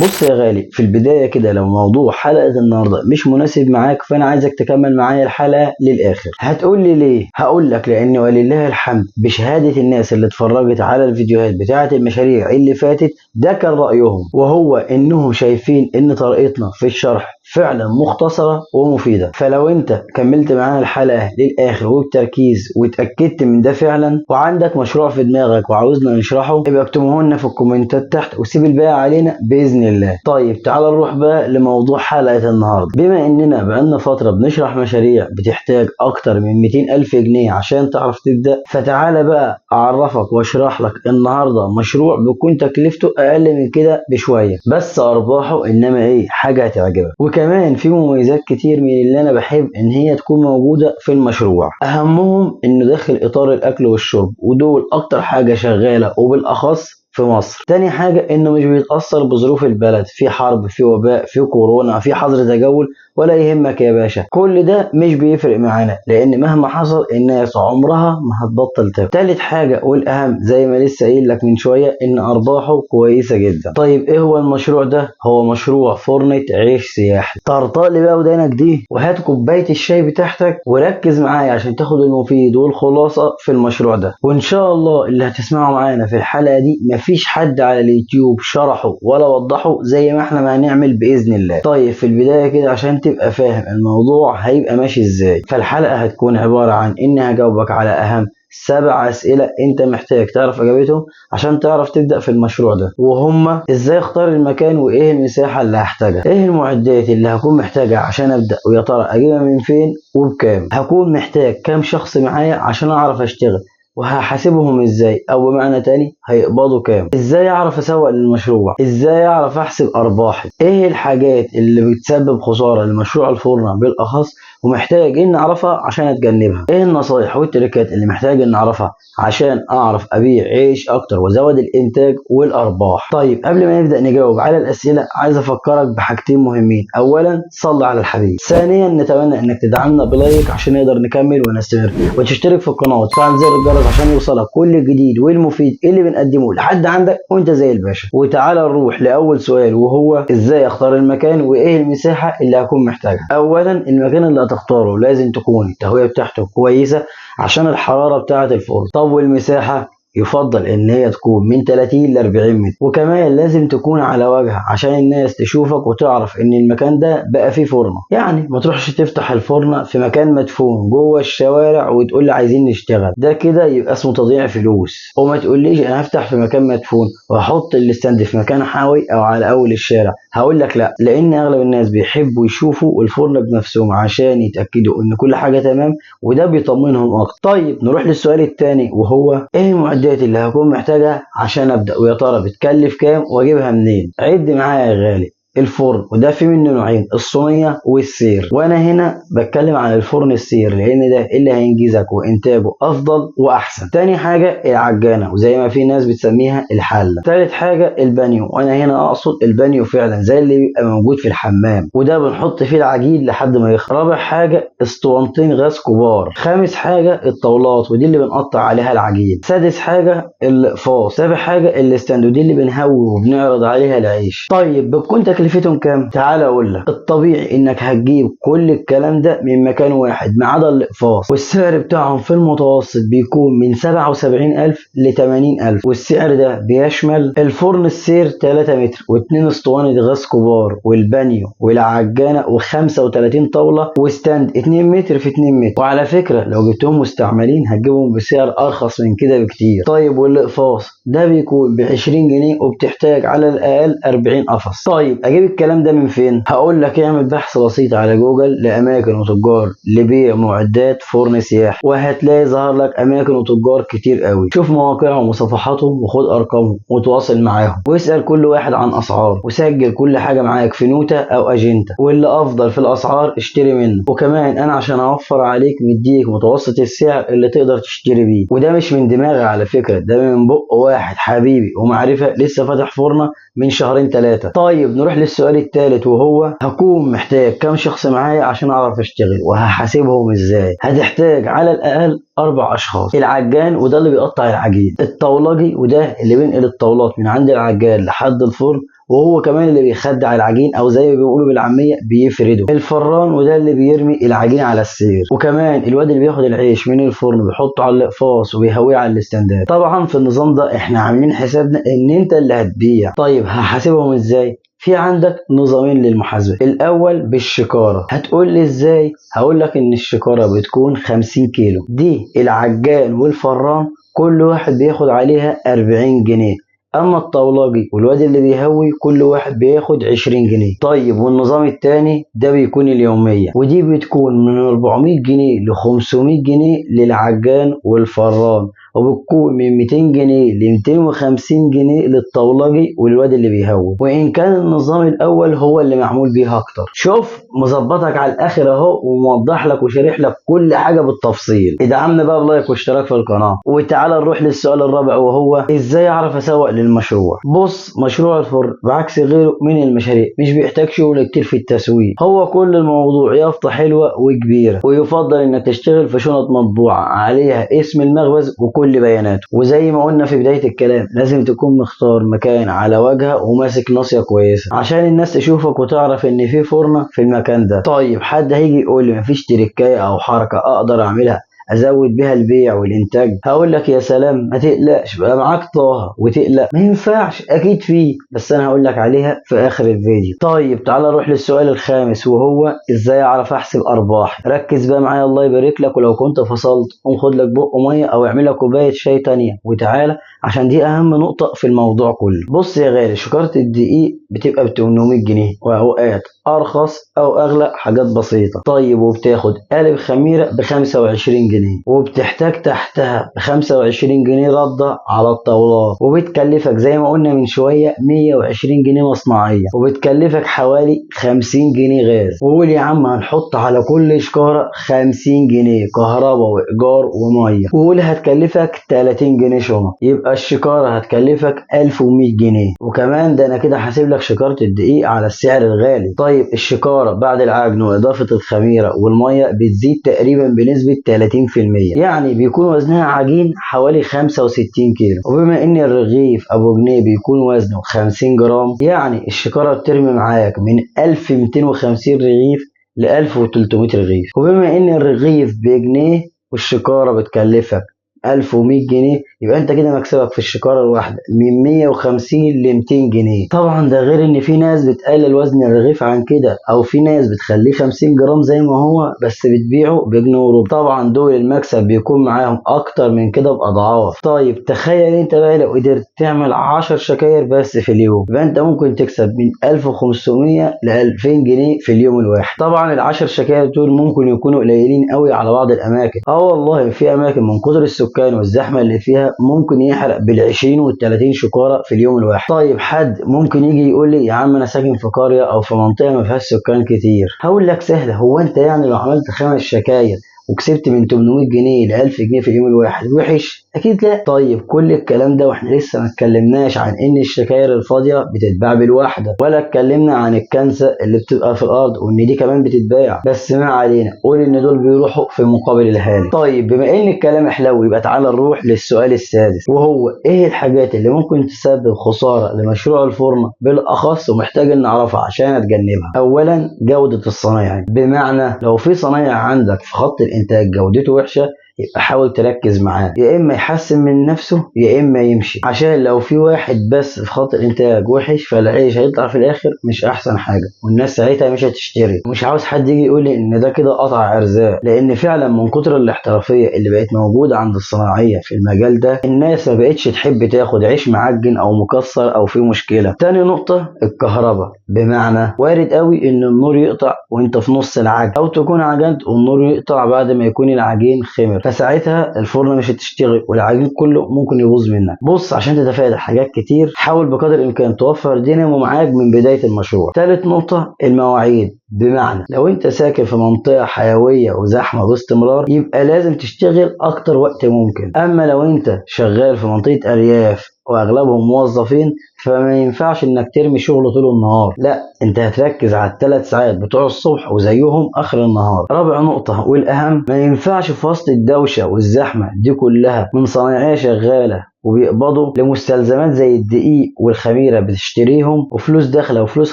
بص يا غالي، في البداية كده لو موضوع حلقة النهاردة مش مناسب معاك فأنا عايزك تكمل معايا الحلقة للآخر. هتقول لي ليه؟ هقول لك لأن ولله الحمد بشهادة الناس اللي اتفرجت على الفيديوهات بتاعة المشاريع اللي فاتت ده كان رأيهم، وهو إنهم شايفين إن طريقتنا في الشرح فعلا مختصرة ومفيدة. فلو انت كملت معانا الحلقة للآخر وبتركيز واتأكدت من ده فعلا وعندك مشروع في دماغك وعاوزنا نشرحه، يبقى اكتبوه لنا في الكومنتات تحت وسيب الباقي علينا بإذن الله. طيب تعال نروح بقى لموضوع حلقة النهاردة. بما اننا بقالنا فترة بنشرح مشاريع بتحتاج اكتر من 200 ألف جنيه عشان تعرف تبدأ، فتعالى بقى اعرفك واشرح لك النهاردة مشروع بيكون تكلفته اقل من كده بشوية بس ارباحه انما ايه حاجة هتعجبك. وكمان في مميزات كتير من اللي انا بحب ان هي تكون موجودة في المشروع، اهمهم انه داخل اطار الاكل والشرب ودول اكتر حاجة شغالة وبالاخص في مصر. تاني حاجة انه مش بيتأثر بظروف البلد، في حرب، في وباء، في كورونا، في حظر تجول، ولا يهمك يا باشا، كل ده مش بيفرق معانا لان مهما حصل الناس عمرها ما هتبطل تاكل. تالت حاجة والاهم زي ما لسه قايل لك من شوية ان ارباحه كويسة جدا. طيب ايه هو المشروع ده؟ هو مشروع فرنة عيش سياحي. طرطق لي بقى ودانك دي وهات كوباية الشاي بتاعتك وركز معايا عشان تاخد المفيد والخلاصة في المشروع ده. وان شاء الله اللي هتسمعه معانا في الحلقة دي مفيش حد على اليوتيوب شرحه ولا وضحه زي ما احنا ما هنعمل باذن الله. طيب في البداية كده عشان تبقى فاهم الموضوع هيبقى ماشي ازاي، فالحلقة هتكون عبارة عن اني هجاوبك على اهم 7 أسئلة أنت محتاج تعرف إجابتهم عشان تعرف تبدأ في المشروع ده، وهما إزاي أختار المكان، وإيه المساحة اللي هحتاجها، إيه المعدات اللي هكون محتاجها عشان أبدأ، ويا ترى أجيبها من فين وبكام، هكون محتاج كام شخص معايا عشان أعرف أشتغل، وهحاسبهم ازاي، او بمعنى تاني هيقبضوا كام، ازاي اعرف اسوق للمشروع، ازاي اعرف احسب ارباحي، ايه الحاجات اللي بتسبب خسارة لمشروع الفرن بالاخص ومحتاج ان اعرفها عشان اتجنبها، ايه النصايح والتريكات اللي محتاج ان اعرفها عشان اعرف ابيع عيش اكتر وازود الانتاج والارباح. طيب قبل ما نبدا نجاوب على الاسئله عايز افكرك بحاجتين مهمين. اولا صلي على الحبيب، ثانيا نتمنى انك تدعمنا بلايك عشان نقدر نكمل ونستمر، وتشترك في القناه وتفعل زر الجرس عشان يوصلك كل جديد والمفيد اللي بنقدمه لحد عندك وانت زي الباشا. وتعالى نروح لاول سؤال وهو ازاي اختار المكان وايه المساحه اللي هكون محتاجها. اولا المكان اللي هتختاره لازم تكون التهويه بتاعته كويسه عشان الحراره بتاعه الفرن. طب والمساحه يفضل ان هي تكون من 30 ل 40 متر، وكمان لازم تكون على واجهه عشان الناس تشوفك وتعرف ان المكان ده بقى فيه فرنه. يعني ما تروحش تفتح الفرنه في مكان مدفون جوه الشوارع وتقول لي عايزين نشتغل، ده كده يبقى اسمه تضييع فلوس. وما تقوليش انا هفتح في مكان مدفون واحط الاستند في مكان حاوي او على اول الشارع، هقول لك لا، لان اغلب الناس بيحبوا يشوفوا الفرن بنفسهم عشان يتاكدوا ان كل حاجه تمام وده بيطمنهم اكتر. طيب نروح للسؤال الثاني وهو ايه المعدات اللي هكون محتاجها عشان ابدا، ويا ترى بتكلف كام واجيبها منين. عد معايا يا غالي، الفرن وده في منه نوعين، الصينيه والسير، وانا هنا بتكلم عن الفرن السير لان ده اللي هينجزك وانتاجه افضل واحسن. تاني حاجه العجانه وزي ما في ناس بتسميها الحله. تالت حاجه البانيو، وانا هنا اقصد البانيو فعلا زي اللي بيبقى موجود في الحمام وده بنحط فيه العجين لحد ما يخرج. رابع حاجه اسطوانتين غاز كبار. خامس حاجه الطاولات ودي اللي بنقطع عليها العجين. سادس حاجه الاقفاص. سابع حاجه الاستاند ودي اللي بنهوي وبنعرض عليها العيش. طيب بتكون تكلفتهم كام؟ تعال اقول لك، الطبيعي انك هتجيب كل الكلام ده من مكان واحد ما عدا الاقفاص، والسعر بتاعهم في المتوسط بيكون من 77,000 ل 80,000، والسعر ده بيشمل الفرن السير 3 متر و2 اسطوانة غاز كبار والبانيو والعجانة و35 طاولة وستاند 2 متر في 2 متر. وعلى فكرة لو جبتهم مستعملين هتجيبهم بسعر ارخص من كده بكتير. طيب والاقفاص ده بيكون ب 20 جنيه وبتحتاج على الاقل 40 قفص. طيب اجيب الكلام ده من فين؟ هقول لك اعمل بحث بسيط على جوجل لاماكن وتجار لبيع معدات فرن سياحي وهتلاقي ظهر لك اماكن وتجار كتير قوي. شوف مواقعهم وصفحاتهم وخد ارقامهم وتواصل معاهم واسال كل واحد عن اسعار وسجل كل حاجه معاك في نوتة او اجنده، واللي افضل في الاسعار اشتري منه. وكمان انا عشان اوفر عليك مديك متوسط السعر اللي تقدر تشتري بيه، وده مش من دماغي على فكره، ده من بق واحد حبيبي ومعرفه لسه فاتح فرنه من شهرين 3. طيب نروح للسؤال الثالث وهو هكون محتاج كام شخص معايا عشان اعرف اشتغل وهحاسبهم ازاي. هتحتاج على الاقل 4 اشخاص، العجان وده اللي بيقطع العجين، الطاولجي وده اللي بينقل الطاولات من عند العجان لحد الفرن، وهو كمان اللي بيخدع العجين او زي ما بيقولوا بالعاميه بيفرده. الفران وده اللي بيرمي العجين على السير. وكمان الواد اللي بياخد العيش من الفرن بيحطه على الاقفاص وبيهويه على الاستندات. طبعا في النظام ده احنا عاملين حسابنا ان انت اللي هتبيع. طيب هحاسبهم ازاي؟ في عندك نظامين للمحاسبة. الأول بالشكارة. هتقول لي ازاي؟ هقول لك إن الشكارة بتكون 50 كيلو، دي العجان والفران كل واحد بياخد عليها 40 جنيه. أما الطولاجي والواد اللي بيهوي كل واحد بياخد 20 جنيه. طيب والنظام التاني ده بيكون اليومية، ودي بتكون من 400 جنيه ل 500 جنيه للعجان والفران، وبتكون من 200 جنيه ل 250 جنيه للطولاجي والواد اللي بيهوي. وان كان النظام الاول هو اللي معمول بيه اكتر. شوف مظبطك على الاخر اهو، وموضح لك وشارح لك كل حاجه بالتفصيل. ادعمنا بقى بلايك واشتراك في القناه. وتعالى نروح للسؤال الرابع، وهو ازاي اعرف اسوق للمشروع. بص، مشروع الفرن بعكس غيره من المشاريع مش بيحتاج شغل كتير في التسويق. هو كل الموضوع يافطه حلوه وكبيره، ويفضل انك تشتغل في شنط مطبوعه عليها اسم المخبز وكل بياناته. وزي ما قلنا في بداية الكلام لازم تكون مختار مكان على واجهة وماسك ناصية كويسة عشان الناس تشوفك وتعرف ان في فرنة في المكان ده. طيب حد هيجي يقول لي مفيش تريكاية او حركة اقدر اعملها ازود بيها البيع والانتاج؟ هقول لك يا سلام، ما تقلقش، بقى معاك طه وتقلق؟ ما ينفعش، اكيد فيه، بس انا هقول لك عليها في اخر الفيديو. طيب تعالى نروح للسؤال الخامس، وهو ازاي اعرف احسب ارباح. ركز بقى معايا الله يبارك لك، ولو كنت فصلت قوم خد لك بق ميه او اعمل لك كوبايه شاي تانية وتعالى عشان دي اهم نقطه في الموضوع كله. بص يا غالي، شكاره الدقيق بتبقى ب 800 جنيه، واوقات ارخص او اغلى حاجات بسيطه. طيب وبتاخد قالب خميره ب 25 جنيه، وبتحتاج تحتها ب 25 جنيه رده على الطاولات، وبتكلفك زي ما قلنا من شويه 120 جنيه مصنعيه، وبتكلفك حوالي 50 جنيه غاز. وقول يا عم هنحط على كل شكاره 50 جنيه كهرباء وايجار وميه، وقول هتكلفك 30 جنيه شنط، يبقى الشكاره هتكلفك 1100 جنيه. وكمان ده انا كده حاسب لك شكاره الدقيق على السعر الغالي. طيب الشكاره بعد العجن واضافه الخميره والميه بتزيد تقريبا بنسبه 30%، يعني بيكون وزنها عجين حوالي 65 كيلو. وبما ان الرغيف ابو جنيه بيكون وزنه 50 جرام، يعني الشكاره بترمي معاك من 1250 رغيف ل 1300 رغيف. وبما ان الرغيف بجنيه والشكاره بتكلفك 1100 جنيه، يبقى انت كده مكسبك في الشكاره الواحده من 150 ل 200 جنيه. طبعا ده غير ان في ناس بتقلل وزن الرغيف عن كده، او في ناس بتخليه 50 جرام زي ما هو بس بتبيعه بجنيه وربع. طبعا دول المكسب بيكون معاهم اكتر من كده باضعاف. طيب تخيل انت بقى لو قدرت تعمل 10 شكاير بس في اليوم، يبقى انت ممكن تكسب من 1500 ل 2000 جنيه في اليوم الواحد. طبعا ال10 شكاير دول ممكن يكونوا قليلين قوي على بعض الاماكن. والله في اماكن من كتر السكان والزحمه اللي فيها ممكن يحرق بال20 وال30 شكاره في اليوم الواحد. طيب حد ممكن يجي يقول لي يا عم انا ساكن في قريه او في منطقه ما فيهاش سكان كتير. هقول لك سهله، هو انت يعني لو عملت 5 شكاير وكسبت من 800 جنيه ل 1000 جنيه في اليوم الواحد وحش؟ اكيد لا. طيب كل الكلام ده واحنا لسه ما اتكلمناش عن ان الشكاير الفاضيه بتتباع بالواحده، ولا اتكلمنا عن الكنسه اللي بتبقى في الارض وان دي كمان بتتباع. بس ما علينا، قول ان دول بيروحوا في مقابل الهالك. طيب بما ان الكلام حلو، يبقى تعالى نروح للسؤال السادس، وهو ايه الحاجات اللي ممكن تسبب خساره لمشروع الفرن بالاخص ومحتاج ان نعرفها عشان اتجنبها. اولا جوده الصنايعي، بمعنى لو في صنايعي عندك في خط الانتاج جودته وحشه يبقى حاول تركز معاه، يا اما يحسن من نفسه يا اما يمشي، عشان لو في واحد بس في خط الانتاج وحش فالعيش هيطلع في الاخر مش احسن حاجه، والناس ساعتها مش هتشتري. مش عاوز حد يجي يقول لي ان ده كده قطع ارزاق، لان فعلا من كتر الاحترافيه اللي بقت موجوده عند الصناعيه في المجال ده الناس ما بقتش تحب تاخد عيش معجن او مكسر او فيه مشكله. تاني نقطه الكهرباء، بمعنى وارد قوي ان النور يقطع وانت في نص العجن، او تكون عجنت والنور يقطع بعد ما يكون العجين خمر، فساعتها الفرن مش هتشتغل والعجين كله ممكن يبوظ منك. بص عشان تتفادى حاجات كتير حاول بقدر الامكان توفر دينامو معاك من بدايه المشروع. ثالث نقطه المواعيد، بمعنى لو انت ساكن في منطقه حيويه وزحمه باستمرار يبقى لازم تشتغل اكتر وقت ممكن. اما لو انت شغال في منطقه ارياف واغلبهم موظفين فما ينفعش انك ترمي شغل طول النهار، لا انت هتركز على الثلاث ساعات بتوع الصبح وزيهم اخر النهار. رابع نقطة والاهم، ما ينفعش في وسط الدوشة والزحمة دي كلها من صنايعية شغالة وبيقبضوا لمستلزمات زي الدقيق والخميره بتشتريهم وفلوس داخله وفلوس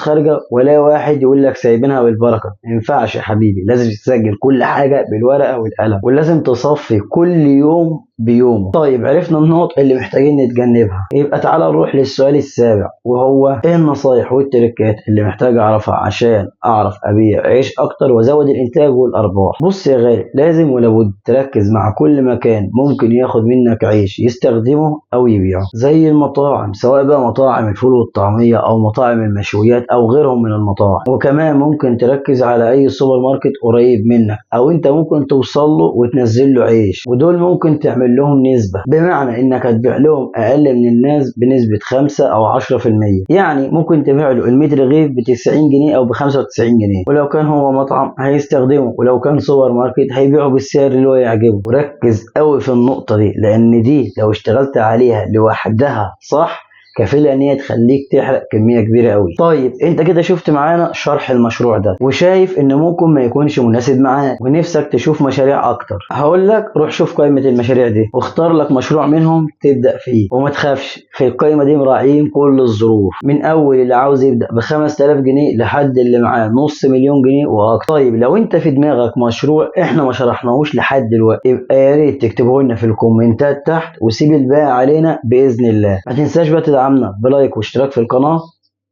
خارجه، ولا واحد يقول لك سايبينها بالبركه. ما ينفعش يا حبيبي، لازم تسجل كل حاجه بالورقه والقلم، ولازم تصفي كل يوم بيومه. طيب عرفنا النقط اللي محتاجين نتجنبها، يبقى تعالى نروح للسؤال السابع، وهو ايه النصايح والتركات اللي محتاج اعرفها عشان اعرف ابيع عيش اكتر وازود الانتاج والارباح. بص يا غالي، لازم ولابد تركز مع كل مكان ممكن ياخد منك عيش يستخدمه او يبيعه، زي المطاعم، سواء بقى مطاعم الفول والطعميه او مطاعم المشويات او غيرهم من المطاعم. وكمان ممكن تركز على اي سوبر ماركت قريب منك او انت ممكن توصل له وتنزل له عيش، ودول ممكن تعمل لهم نسبه، بمعنى انك هتبيع لهم اقل من الناس بنسبه 5 او 10%. يعني ممكن تبيع له ال 100 رغيف ب 90 جنيه او ب 95 جنيه، ولو كان هو مطعم هيستخدمه، ولو كان سوبر ماركت هيبيعه بالسعر اللي هو يعجبه. وركز قوي في النقطه دي، لان دي لو اشتغلت عليها لوحدها صح كفيلة ان هي تخليك تحرق كمية كبيرة قوي. طيب انت كده شفت معانا شرح المشروع ده، وشايف ان ممكن ما يكونش مناسب معاك ونفسك تشوف مشاريع اكتر. هقول لك روح شوف قائمة المشاريع دي واختار لك مشروع منهم تبدأ فيه، وما تخافش في القائمة دي مراعيين كل الظروف، من اول اللي عاوز يبدأ ب 5000 جنيه لحد اللي معاه نص مليون جنيه واكتر. طيب لو انت في دماغك مشروع احنا ما شرحناهوش لحد دلوقتي، يبقى يا ريت تكتبه لنا في الكومنتات تحت وسيب الباقي علينا بإذن الله. ما تنساش بقى تدعمنا بلايك واشتراك في القناة.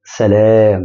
سلام.